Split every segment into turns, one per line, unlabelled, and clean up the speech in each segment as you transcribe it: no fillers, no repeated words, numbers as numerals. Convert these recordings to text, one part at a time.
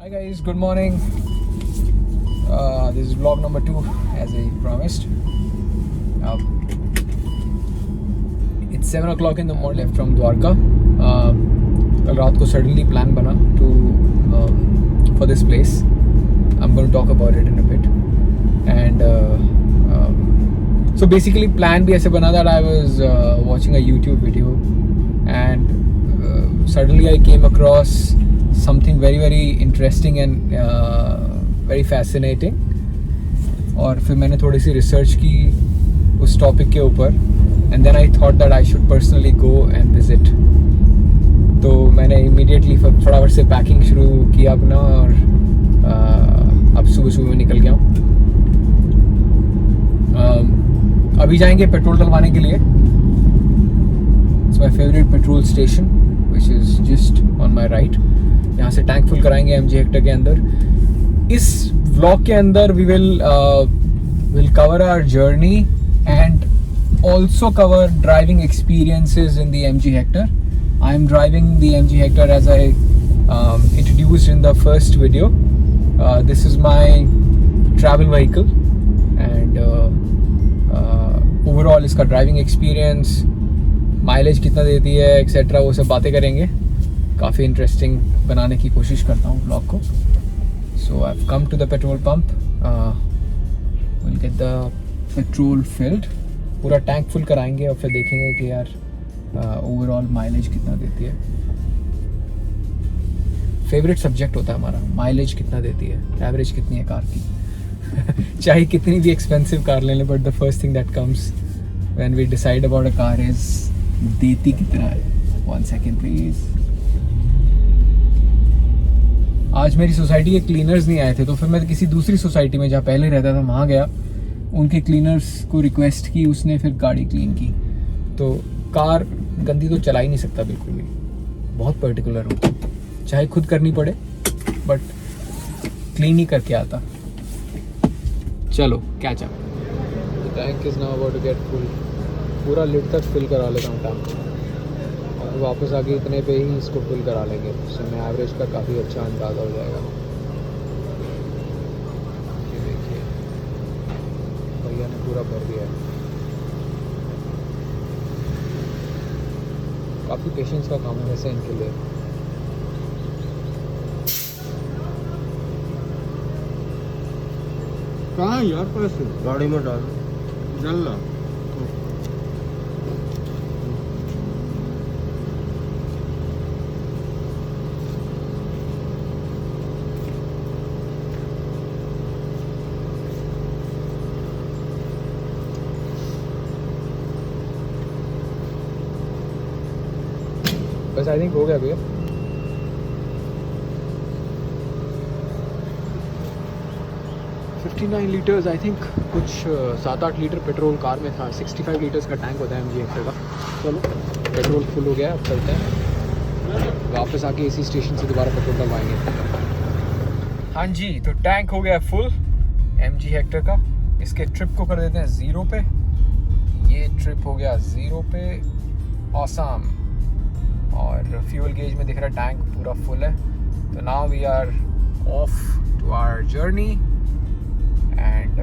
Hi guys, good morning. This is vlog number 2 as I promised. It's 7 o'clock in the morning left from Dwarka. कल रात को suddenly plan बना to for this place. I'm going to talk about it in a bit. And so basically plan भी ऐसे बना that I was watching a YouTube video and suddenly I came across something very very interesting and very fascinating. और फिर मैंने थोड़ी सी research की उस topic के ऊपर and then I thought that I should personally go and visit. तो मैंने immediately फटाफट से पैकिंग शुरू किया अपना और अब सुबह सुबह में निकल गया हूँ. अभी जाएंगे पेट्रोल डलवाने के लिए. It's my favorite petrol station which is just on my right. यहाँ से टैंक फुल कराएंगे MG हेक्टर के अंदर. इस व्लॉग के अंदर we will cover our journey and also cover driving experiences in the MG Hector. I am driving the MG Hector as I introduced in the first video. This is my travel vehicle and overall इसका driving experience, mileage कितना देती है etc. वो सब बातें करेंगे. काफ़ी interesting बनाने की कोशिश करता हूँ ब्लॉग को. So I've come to the petrol pump. We'll get the petrol filled. पूरा टैंक फुल कराएंगे और फिर देखेंगे कि यार ओवरऑल माइलेज कितना देती है. फेवरेट सब्जेक्ट होता है हमारा, माइलेज कितना देती है, एवरेज कितनी है कार की. चाहे कितनी भी एक्सपेंसिव कार ले लें, but the first thing that comes when we decide about a car is देती कितना है. 1 सेकेंड प्लीज. आज मेरी सोसाइटी के क्लीनर्स नहीं आए थे तो फिर मैं किसी दूसरी सोसाइटी में जहाँ पहले रहता था वहाँ गया. उनके क्लीनर्स को रिक्वेस्ट की, उसने फिर गाड़ी क्लीन की. तो कार गंदी तो चला ही नहीं सकता बिल्कुल भी. बहुत पर्टिकुलर हूँ, चाहे खुद करनी पड़े बट क्लीन ही करके आता. चलो catch up. Tank is now about to get full. पूरा लिड तक फिल करा लेता हूँ टैंक और वापस आके इतने पे ही इसको फिल करा लेंगे. उससे मैं एवरेज का काफ़ी अच्छा अंदाज़ा हो जाएगा. ये देखिए भैया ने पूरा भर दिया है. काफ़ी पेशेंस का काम है वैसे इनके लिए.
कहाँ है यार पैसे? गाड़ी में डाल जल रहा.
बस आई थिंक हो गया भैया. लीटर्स आई थिंक कुछ 7-8 लीटर पेट्रोल कार में था. 65 लीटर्स का टैंक होता है MG हेक्टर का. चलो पेट्रोल फुल हो गया, अब चलते हैं. वापस आके इसी स्टेशन से दोबारा पेट्रोल डलवाएंगे. हाँ जी, तो टैंक हो गया फुल MG हेक्टर का. इसके ट्रिप को कर देते हैं 0 पे. ये ट्रिप हो गया 0 पे. ऑसम. और फ्यूल गेज में दिख रहा है टैंक पूरा फुल है. तो now we are off to our journey and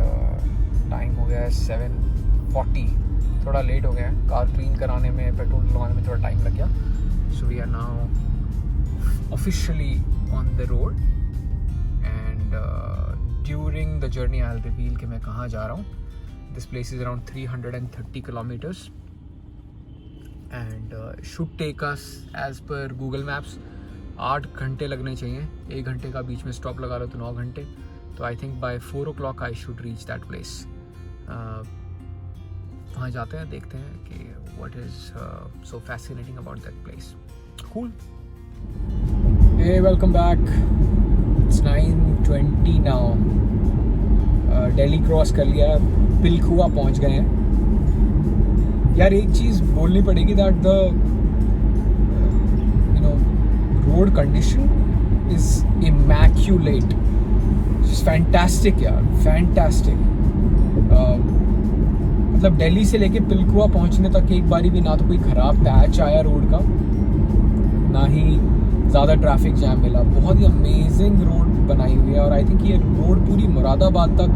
time हो गया है 7:40. थोड़ा लेट हो गया है. कार क्लीन कराने में, पेट्रोल डलवाने में थोड़ा टाइम लग गया. So we are now officially on the road and during the journey I will reveal कि मैं कहाँ जा रहा हूँ. This place is around 330 kilometres and should take us as per Google Maps 8 घंटे लगने चाहिए. 1 घंटे का बीच में स्टॉप लगा लो तो 9 घंटे. तो I think by 4 o'clock I should reach that place. वहाँ जाते हैं, देखते हैं कि what is so fascinating about that place. Cool. Hey, welcome back. It's 9:20 now. Delhi cross कर लिया, पिलखुआ पहुँच गए हैं. यार एक चीज़ बोलनी पड़ेगी that the road condition is immaculate. Fantastic यार, फैंटास्टिक. मतलब दिल्ली से लेके पिलखुआ पहुंचने तक एक बारी भी ना तो कोई ख़राब पैच आया रोड का, ना ही ज़्यादा ट्रैफिक जैम मिला. बहुत ही अमेजिंग रोड बनाई हुई है और आई थिंक ये रोड पूरी मुरादाबाद तक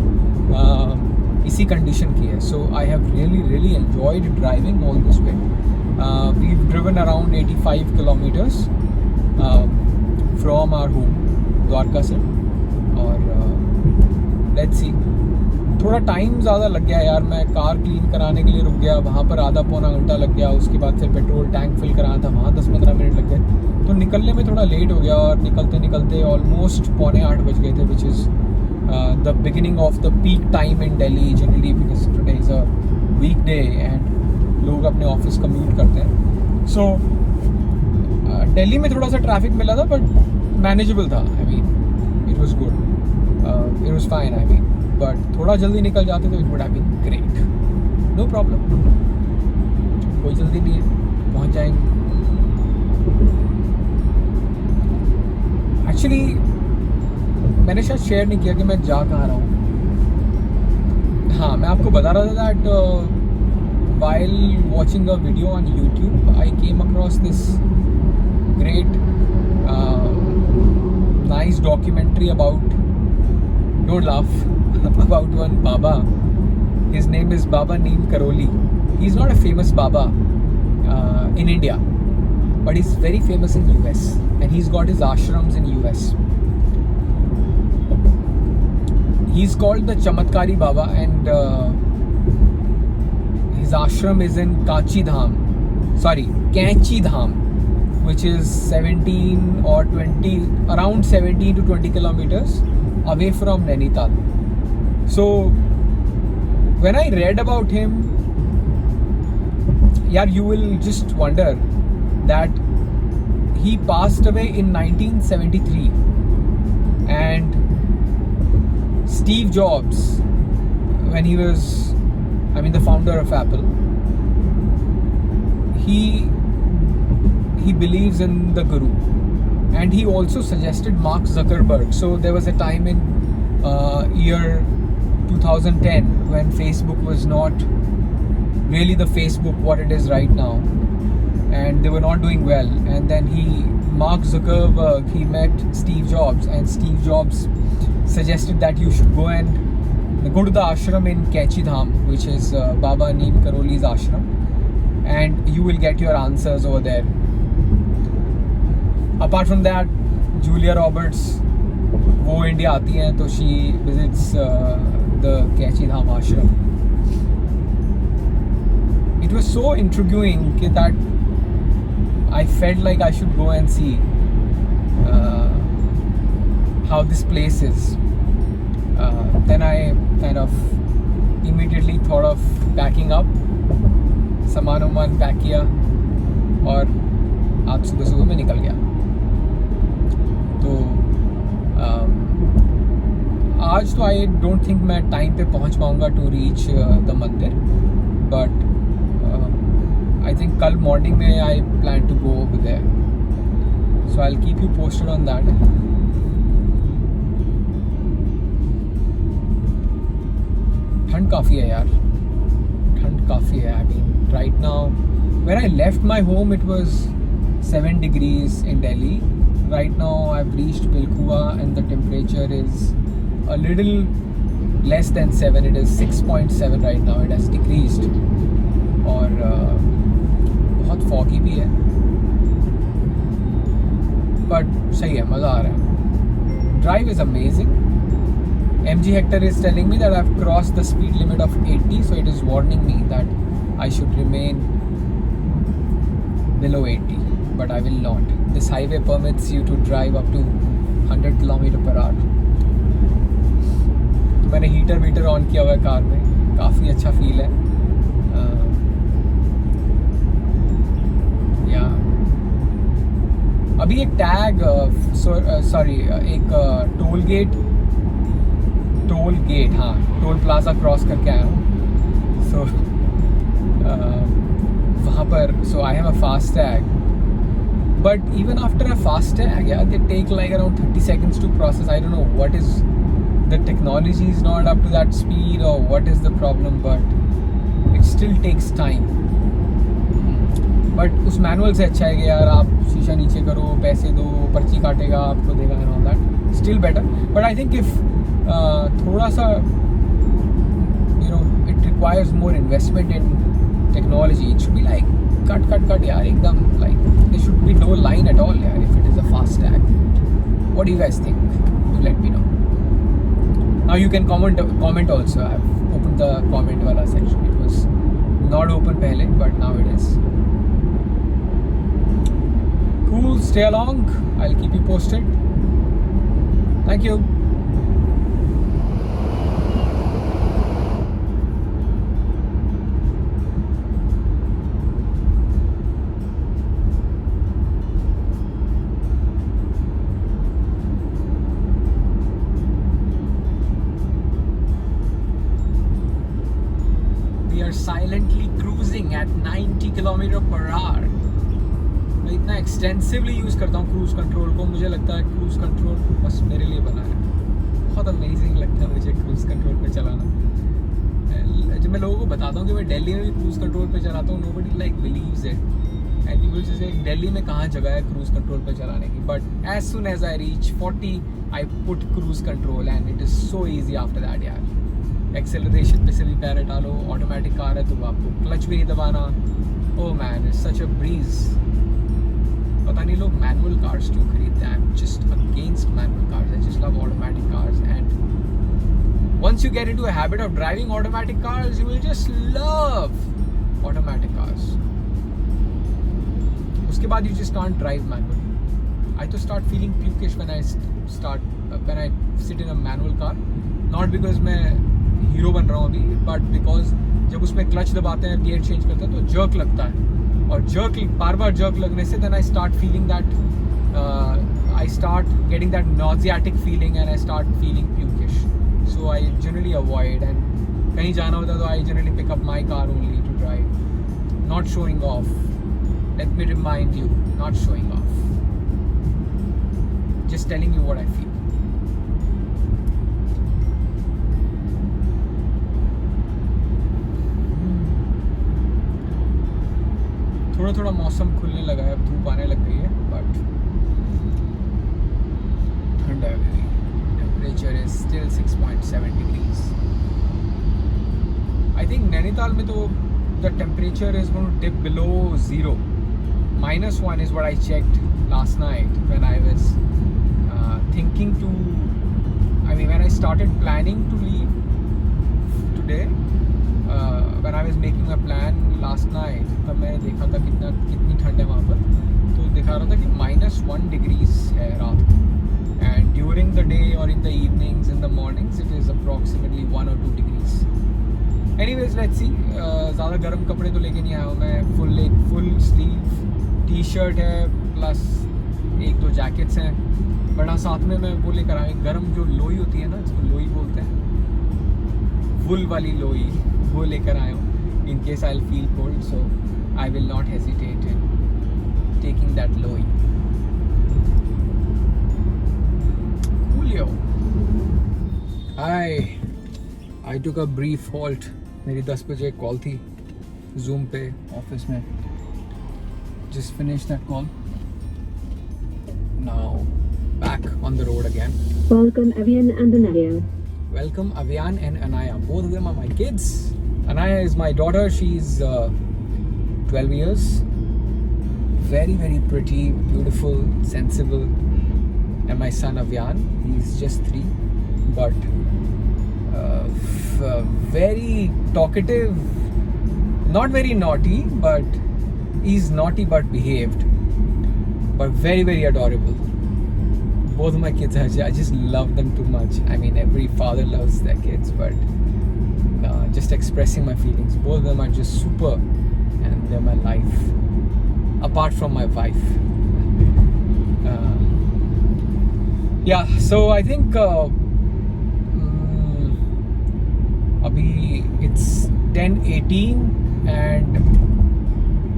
इसी कंडीशन की है. So I have really enjoyed driving all this way. We've driven around 85 kilometres from our home Dwarka से. और लेट्स सी, थोड़ा टाइम ज़्यादा लग गया यार. मैं कार क्लीन कराने के लिए रुक गया, वहाँ पर आधा पौना घंटा लग गया. उसके बाद फिर पेट्रोल टैंक फिल कराना था, वहाँ 10-15 मिनट लग गए. तो निकलने में थोड़ा लेट हो गया और निकलते ऑलमोस्ट 7:45 बज गए थे, which is the beginning of the peak time in Delhi generally, because today is a weekday and लोग अपने ऑफिस कम्यूट करते हैं. सो दिल्ली में थोड़ा सा ट्रैफिक मिला था बट मैनेजेबल था. I mean it was good, it was fine. I mean but थोड़ा जल्दी निकल जाते तो it would have been great. No problem, कोई जल्दी नहीं है, पहुंच जाएंगे. एक्चुअली मैंने शायद शेयर नहीं किया कि मैं जा कहाँ रहा हूँ. हाँ, मैं आपको बता रहा था that while watching a video on YouTube I came across this great nice documentary about, don't laugh, about one Baba. His name is Baba Neem Karoli. He's not a famous Baba in India, but he's very famous in US and he's got his ashrams in US. He's called the Chamatkari Baba and his ashram is in Kanchi Dham, which is 17 or 20, around 17 to 20 kilometers away from Nainital. So when I read about him, yeah, you will just wonder that he passed away in 1973 and Steve Jobs, when he was, I mean, the founder of Apple, he believes in the Guru. And he also suggested Mark Zuckerberg. So there was a time in year 2010 when Facebook was not really the Facebook what it is right now, and they were not doing well. And then Mark Zuckerberg, he met Steve Jobs, and Steve Jobs suggested that you should go to the ashram in Kanchi Dham, which is Baba Neem Karoli's ashram, and you will get your answers over there. Apart from that, Julia Roberts, वो India आती हैं तो she visits the Kanchi Dham ashram. It was so intriguing that I felt like I should go and see how this place is. Then I kind of immediately thought of packing up. सामान pack किया और आज सुबह मैं निकल गया. तो आज तो आई डोंट थिंक मैं टाइम पे पहुंच पाऊंगा to reach the mandir, but I think कल मॉर्निंग में I plan to go over there. So I will keep you posted on that. ठंड काफ़ी है यार, ठंड काफ़ी है. I mean right now when I left my home it was 7 degrees in Delhi. Right now I've reached Pilkhua and the temperature is a little less than 7. It is 6.7 right now. It has decreased. और बहुत foggy भी है, but सही है, मज़ा आ रहा है. Drive is amazing. MG Hector is telling me that I've crossed the speed limit of 80, so it is warning me that I should remain below 80. But I will not. This highway permits you to drive up to 100 km/h. तो मैंने heater on किया हुआ है car में, काफ़ी अच्छा feel है. या अभी एक टैग एक टोल गेट हाँ, टोल प्लाजा क्रॉस करके आया हूँ. सो वहाँ पर I have a fast tag. But even after a FASTag, yeah, they take like around 30 seconds to process. I don't know what is the technology is not up to that speed or what is the problem, but it still takes time. But उस manual से अच्छा है कि यार आप शीशा नीचे करो, पैसे दो, पर्ची काटेगा, आपको देगा and all that, still better. But I think if थोड़ा सा it requires more investment in technology, it should be like cut यार एकदम, like there should be no line at all यार if it is a fast tag. What do you guys think? Do let me know. Now you can comment also. I've opened the comment wala section. It was not open pehle, but now it is. Cool, stay along. I'll keep you posted. Thank you. Silently cruising at 90 km/h. मैं इतना extensively use करता हूँ cruise control को, मुझे लगता है cruise control bus मेरे लिए बना है. बहुत अमेजिंग लगता है मुझे क्रूज़ कंट्रोल पे चलाना. जब मैं लोगों को बताता हूँ कि मैं दिल्ली में भी क्रूज़ कंट्रोल पे चलाता हूँ, nobody like beliefs it. And people से दिल्ली में कहाँ जगह है क्रूज़ कंट्रोल पे चलाने की. But as soon as I reach 40 I put cruise control and it is so easy after that यार. एक्सेलरेशन पे से भी पैर हटा लो, ऑटोमेटिक कार है तो आपको क्लच भी नहीं दबाना. Oh man, it's such a breeze. पता नहीं लोग मैनुअल कार्स क्यों खरीदते हैं. I am just against manual cars. I just love automatic cars and once you get into a habit of driving automatic cars you will just love automatic cars. उसके बाद you just can't drive manual. I तो start feeling pukish when I sit in a manual car. Not because मैं hero बन रहा हूँ अभी, but because जब उसमें क्लच दबाते हैं, गियर चेंज करते हैं तो जर्क लगता है. और जर्क बार बार जर्क लगने से then I start feeling that I start getting that nauseatic feeling and I start feeling pukish. So I generally avoid. And कहीं जाना होता तो I generally pick up my car only to drive. Not showing off, let me remind you, not showing off, just telling you what I feel. थोड़ा मौसम खुलने लगा है, अब धूप आने लग गई है, बट ठंड है अभी. Temperature is still 6.7 degrees. I think Nainital में तो the temperature is going to dip below 0. -1 is what I checked last night when I was thinking to, I mean when I started planning to leave today. When I was making a plan last night, तब मैंने देखा था कितनी ठंड है वहाँ पर. तो दिखा रहा था कि -1 डिग्रीज है रात को. एंड ड्यूरिंग द डे और in the evenings, in the mornings it is approximately 1 or 2 degrees. Anyways let's see. ज़्यादा गर्म कपड़े तो लेके नहीं आया हूँ मैं. फुल स्लीव टी शर्ट है, प्लस 1-2 जैकेट्स हैं. बड़ा साथ में मैं वो लेकर आया गर्म जो लोई होती है ना, जिसको लोई बोलते हैं, वुल वाली लोई, वो लेकर आया हूँ. In case I will feel cold, so I will not hesitate in taking that लोई. Coolio. I took a brief halt. मेरी 10 बजे कॉल थी जूम पे ऑफिस में. Just finish that call. Now back on the road again.
Welcome Avian and Anaya.
Welcome Avian and Anaya. Both of them are my kids. Anaya is my daughter. She's 12 years. Very, very pretty, beautiful, sensible. And my son Avian, he's just 3. But very talkative. Not very naughty, but he's naughty but behaved. But very, very adorable. Both of my kids, I just love them too much. I mean, every father loves their kids, but just expressing my feelings. Both of them are just super, and they're my life. Apart from my wife. Yeah, so I think abhi it's 10:18 and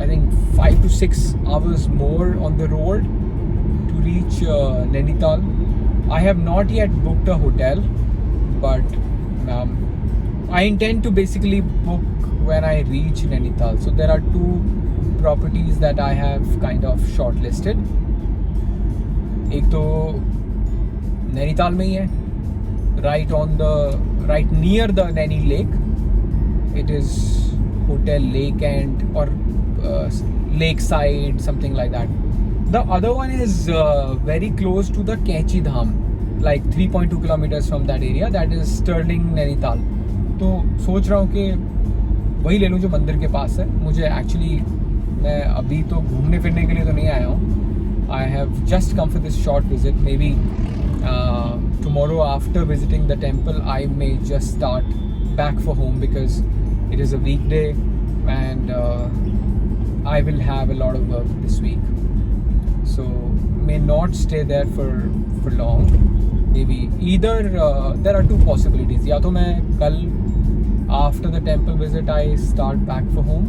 I think 5 to 6 hours more on the road to reach Nainital. I have not yet booked a hotel, but I intend to basically book when I reach Nainital. So there are 2 properties that I have kind of shortlisted. एक तो नैनीताल में ही है, right near the Naini Lake. It is Hotel Lake End or Lakeside, something like that. The other one is very close to the Kechi Dham, like 3.2 kilometers from that area. That is Sterling Nainital. तो सोच रहा हूँ कि वही ले लूँ जो मंदिर के पास है. मुझे एक्चुअली मैं अभी तो घूमने फिरने के लिए तो नहीं आया हूँ. I have just come for this short visit. Maybe tomorrow after visiting the temple, I may just start back for home because it is a weekday and I will have a lot of work this week. So may not stay there for long. Maybe either there are two possibilities. या तो मैं कल after the temple visit I start back for home,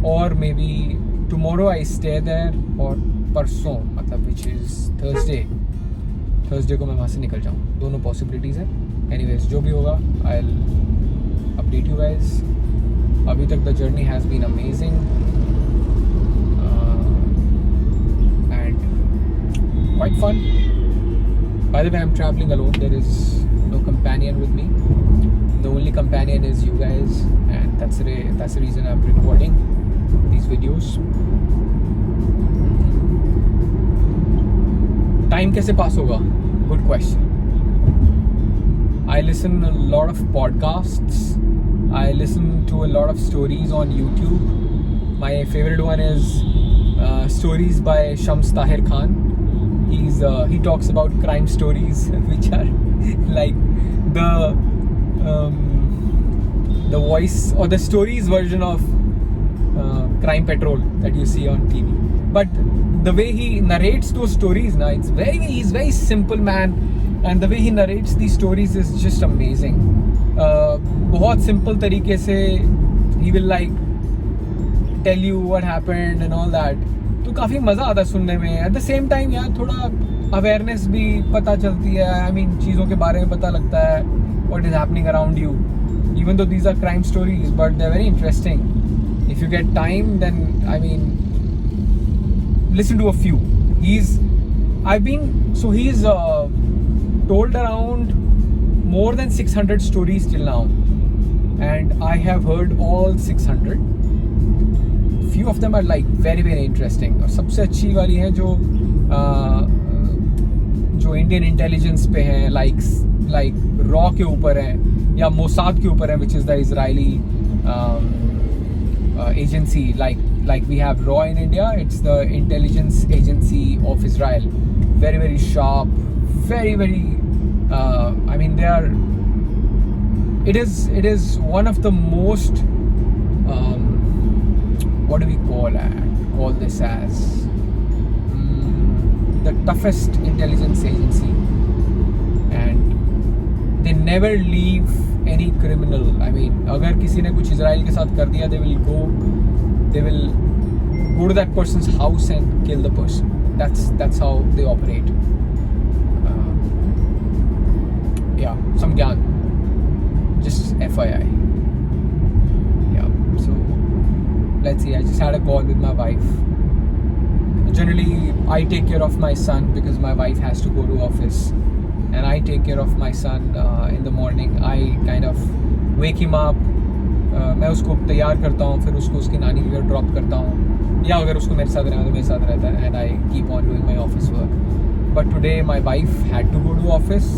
or maybe tomorrow I stay there, और परसों मतलब which is Thursday को मैं वहाँ से निकल जाऊँ. दोनों possibilities है. Anyways, जो भी होगा I'll update you guys. अभी तक the journey has been amazing and quite fun. By the way, I'm traveling alone. There is no companion with me. The only companion is you guys, and that's the reason I'm recording these videos. Time कैसे pass होगा? Good question. I listen a lot of podcasts. I listen to a lot of stories on YouTube. My favorite one is stories by Shams Tahir Khan. He talks about crime stories which are like the voice or the stories version of Crime Patrol that you see on TV. But the way he narrates those stories, na, he's very simple man, and the way he narrates these stories is just amazing. बहुत simple तरीके से he will like tell you what happened and all that. तो काफ़ी मज़ा आता है सुनने में. At the same time यार थोड़ा awareness भी पता चलती है. I mean चीज़ों के बारे में पता लगता है. What is happening around you. Even though these are crime stories, but they're very interesting. If you get time, then I mean, listen to a few. He's told around more than 600 stories till now, and I have heard all 600. Few of them are like very very interesting. और सबसे अच्छी वाली है जो Indian intelligence पे है, like RAW के ऊपर है या मोसाद के ऊपर है, which is the Israeli agency. Like we have RAW in India, it's the intelligence agency of Israel. Very very sharp, very very. I mean they are. It is one of the most. What do we call this as? The toughest intelligence agency, and they never leave any criminal. I mean, अगर किसी ने कुछ Israel के साथ कर दिया, they will go to that person's house and kill the person. That's how they operate. Yeah, some gyan. Just FYI. Yeah. So let's see. I just had a call with my wife. Generally, I take care of my son because my wife has to go to office, and I take care of my son in the morning. I kind of wake him up. मैं उसको तैयार करता हूँ, फिर उसको उसकी नानी के घर ड्रॉप करता हूँ, या अगर उसको मेरे साथ रहना तो मेरे साथ रहता है, and I keep on doing my office work. But today my wife had to go to office.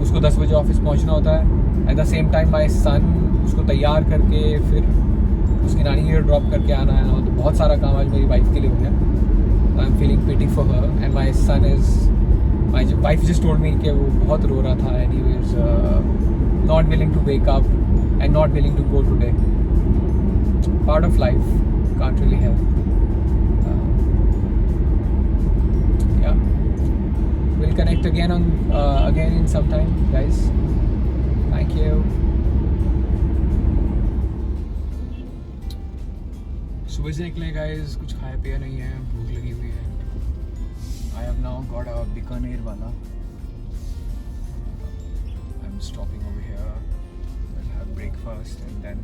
उसको 10 बजे ऑफिस पहुँचना होता है. At the same time my son उसको तैयार करके फिर उसकी नानी के घर ड्रॉप करके आना है. तो बहुत सारा काम आज मेरी वाइफ के लिए हो गया. I'm feeling pity for her, and my son is. My wife just told me कि वो बहुत रो रहा था, and he was not willing to wake up and not willing to go today. Part of life, can't really help. Yeah, we'll connect again in some time, guys. Thank you. सुबह से निकले guys, कुछ खाया पिया नहीं है, भूख लगी हुई है. I have now got a Bikaner wala. I'm stopping over here. We'll have breakfast and then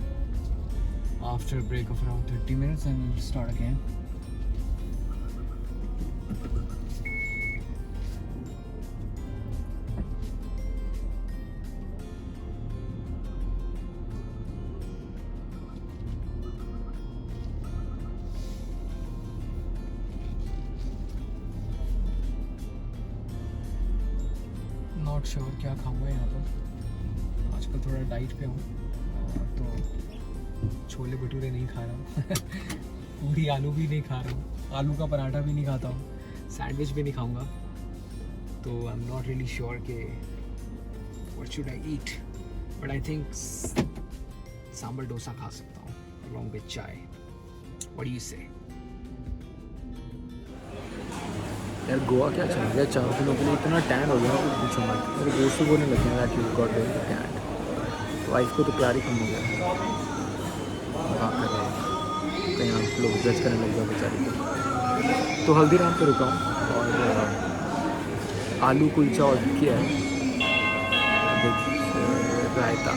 after a break of around 30 minutes and we'll start again. Not sure क्या खाऊंगा यहाँ पर, आजकल थोड़ा डाइट पे हूँ तो छोले भटूरे नहीं खा रहा हूँ पूरी आलू भी नहीं खा रहा हूँ, आलू का पराठा भी नहीं खाता हूँ, सैंडविच भी नहीं खाऊंगा, तो I am not really sure कि what should I eat, but I think sambar dosa खा सकता हूँ along with चाय. What do you say? यार गोवा क्या चल गया 4 दिनों के लिए, इतना टैन हो गया कुछ पूछो मत. मेरे दोस्तों को नहीं लगने that you got very tan. Wife को तो प्यार ही कम हो गया, क्या कर रहे हैं कहीं आप लोग जज करने लग जाओ बेचारी को. तो हल्दीराम पे रुका हूँ और आलू कुलचा ऑर्डर किया है विद रायता.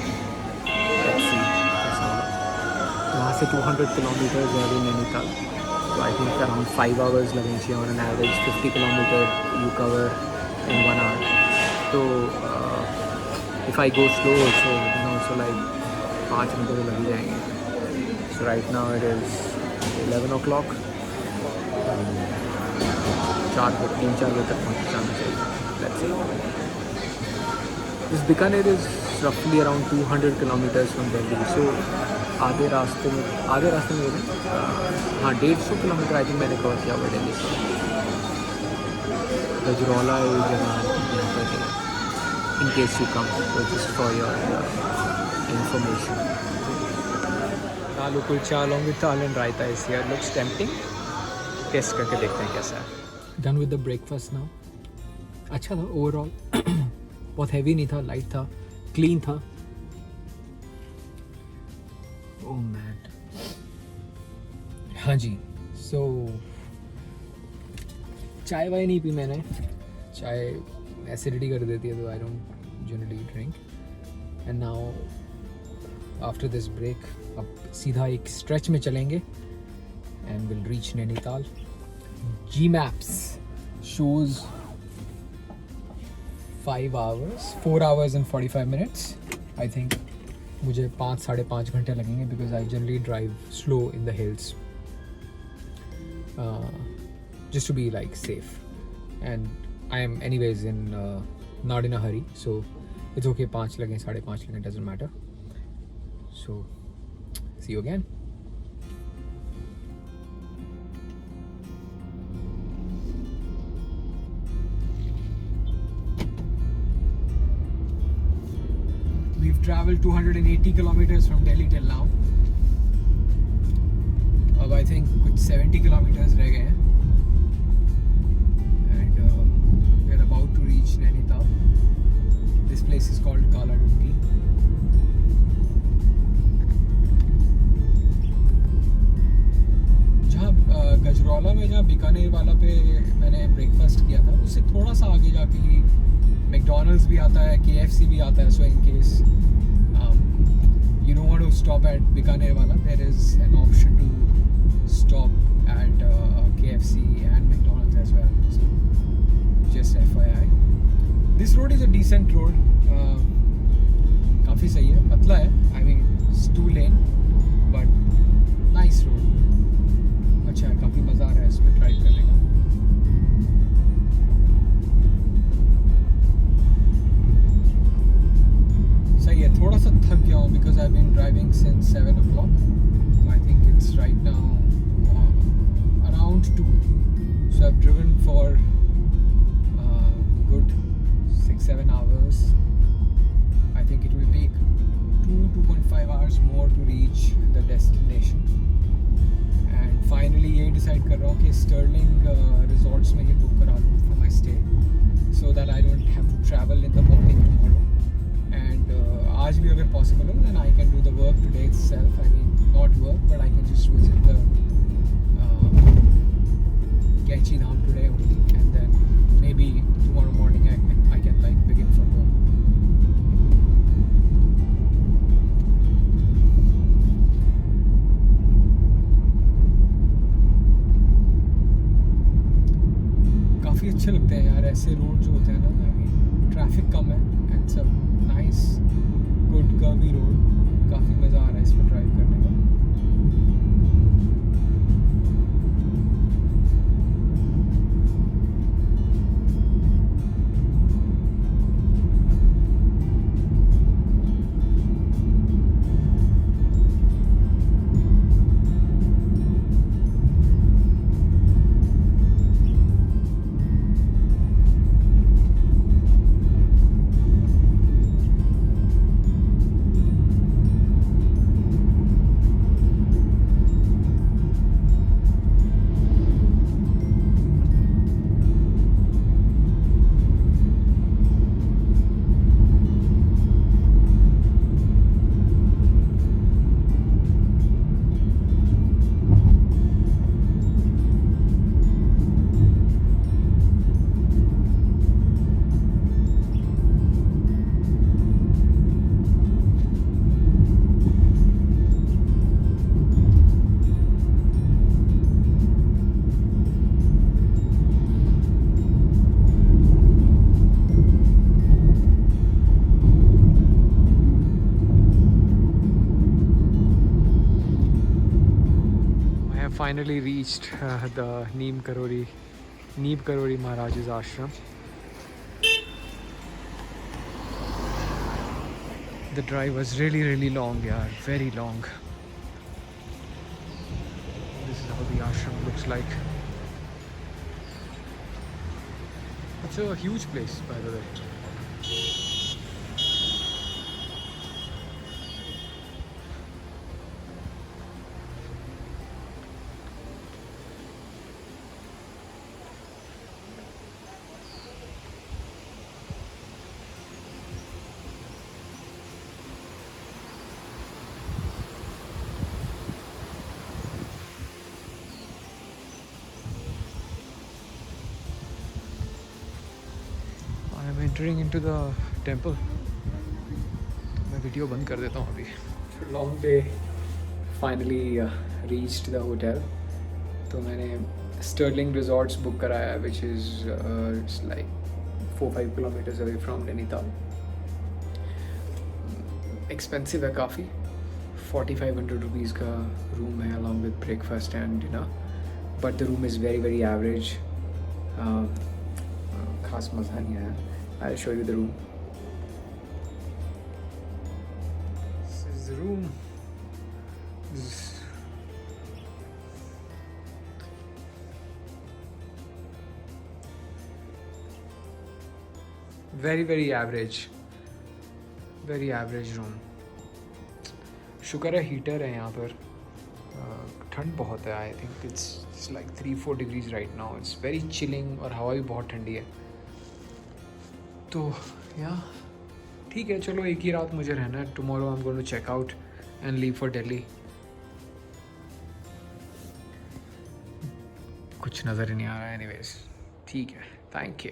वहाँ से 200 किलोमीटर है Nainital. So I think around 5 hours लगेंगे चाहिए on an average. 50 kilometer you cover in 1 hour. So if I go slow also, you know, so like 5 minute तो लग ही जाएंगे. So right now it is 11 o'clock. 3-4 बजे तक पहुँच जाना चाहिए. Let's see. This Bikaner is roughly around 200 kilometers from Delhi. So आधे रास्ते में हाँ 150 किलोमीटर आई थिंक मैंने कवर किया हुआ दिल्ली से. गजरौला ये जगह in case you come, just for your information. Aloo kulcha along with dal and raita is here. Looks tempting. Taste करके देखते हैं कैसा है. Done with the breakfast now. अच्छा था ओवरऑल. बहुत हैवी नहीं था, लाइट था, क्लीन था. Oh man. हाँ जी. So चाय वाय नहीं पी मैंने, चाय एसिडिटी कर देती है तो I don't generally drink. And now after this break अब सीधा एक स्ट्रेच में चलेंगे and will reach Nainital. G maps shows 4 hours and 45 minutes. I think मुझे 5-5.5 घंटे लगेंगे because I generally drive slow in the hills just to be like safe, and I am anyways in not in a hurry, so it's okay. 5 लगे 5.5 लगे, doesn't matter. So see you again. We've traveled 280 kilometers from Delhi till now. अब I think कुछ 70 kilometers रह गए हैं. About to reach Nainital. This place is called Kala Dungi. जहाँ गजरौला में जहाँ बीकानेर वाला पे मैंने ब्रेकफास्ट किया था, उससे थोड़ा सा आगे जाके ही मैकडॉनल्ड्स भी आता है, KFC भी आता है. So in case you don't want to stop at Bikaner वाला, there is an option to stop at KFC and McDonald's as well. So just FYI. This road is a decent road. काफ़ी सही है, पतला है. I mean it's 2 lane but nice road. अच्छा है, काफ़ी मज़ा आ रहा है इसमें ड्राइव करने का. सही है. थोड़ा सा थक गया हूँ because I've been driving since 7 o'clock. I think it's right now around 2. So I've driven for good 6-7 hours. I think it will take 2.5 hours more to reach the destination. And finally ये decide कर रहा हूँ कि Sterling resorts में ही book करा लूँ for my stay, so that I don't have to travel in the morning tomorrow. And आज भी अगर possible हो then I can do the work today itself. I mean not work but I can just visit the Kainchi Dham today only, and then maybe tomorrow morning I can like begin from home. ऐसे road जो होते हैं ना, I mean traffic कम है and सब nice good curvy road, काफ़ी मज़ा आ रहा है इस पर ड्राइव करने का। Finally reached the Neem Karori Maharaj's ashram. The drive was really long, yaar, very long. This is how the ashram looks like. It's a huge place, by the way. I'm entering into the temple. मैं video बंद कर देता हूँ अभी. Long day. Finally reached the hotel. तो मैंने Sterling Resorts book कराया है, which is it's like 4-5 kilometers away from Nainital. Expensive है काफ़ी. 4,500 rupees का room है along with breakfast and dinner. But the room is very average. खास मज़ा नहीं आया. I'll show you the room. This is the room. Very average. Very average room. शुक्र है हीटर है यहाँ पर. ठंड बहुत है. I think it's like 3-4 degrees right now. It's very chilling और हवा भी बहुत ठंडी है. तो या ठीक है, चलो एक ही रात मुझे रहना है. Tomorrow I am going to check out and leave for Delhi. कुछ नज़र ही नहीं आ रहा है. एनीवेज ठीक है, थैंक यू.